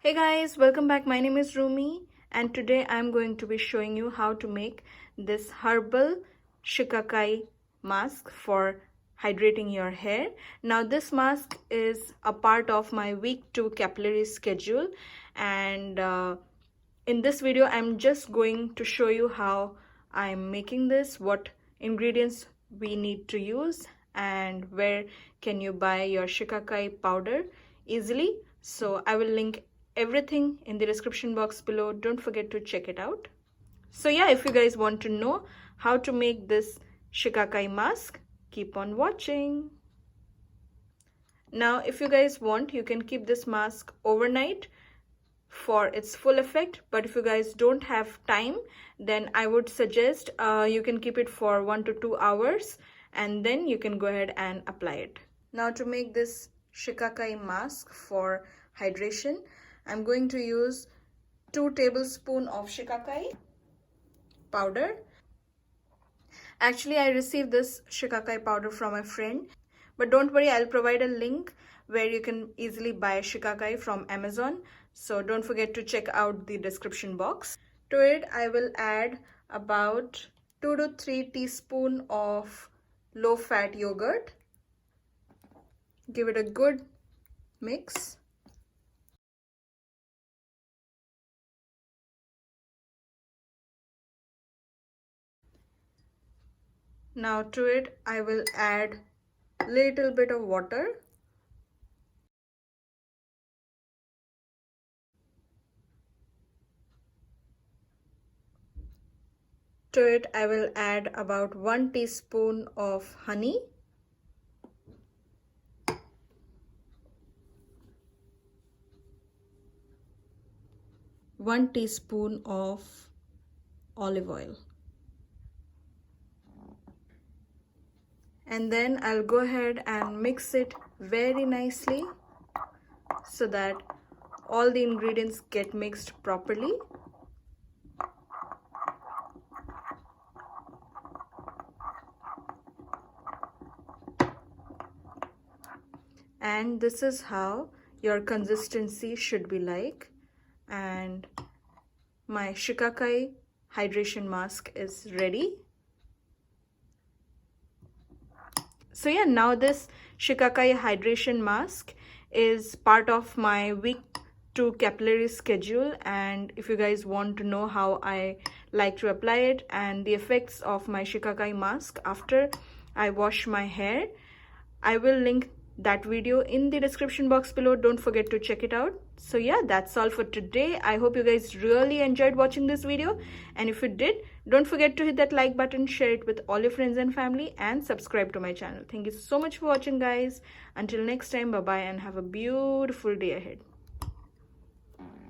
Hey guys, welcome back. My name is Rumi and today I'm going to be showing you how to make this herbal Shikakai mask for hydrating your hair. Now this mask is a part of my week 2 capillary schedule, and in this video I'm just going to show you how I'm making this, what ingredients we need to use, and where can you buy your Shikakai powder easily. So I will link everything in the description box below. Don't forget to check it out. So yeah, if you guys want to know how to make this Shikakai mask, keep on watching. Now if you guys want, you can keep this mask overnight for its full effect, but if you guys don't have time, then I would suggest you can keep it for 1 to 2 hours and then you can go ahead and apply it. Now to make this Shikakai mask for hydration, I'm going to use 2 tablespoons of Shikakai powder. Actually, I received this Shikakai powder from a friend, but don't worry, I'll provide a link where you can easily buy Shikakai from Amazon. So don't forget to check out the description box. To it, I will add about 2 to 3 teaspoons of low-fat yogurt. Give it a good mix. Now to it, I will add little bit of water. To it, I will add about 1 teaspoon of honey. One teaspoon of olive oil. And then I'll go ahead and mix it very nicely so that all the ingredients get mixed properly. And this is how your consistency should be like. And my Shikakai hydration mask is ready. So yeah, now this Shikakai hydration mask is part of my week 2 capillary schedule, and if you guys want to know how I like to apply it and the effects of my Shikakai mask after I wash my hair, I will link that video in the description box below. Don't forget to check it out. So yeah, that's all for today. I hope you guys really enjoyed watching this video, and if you did, don't forget to hit that like button, share it with all your friends and family, and subscribe to my channel. Thank you so much for watching, guys. Until next time, bye bye and have a beautiful day ahead.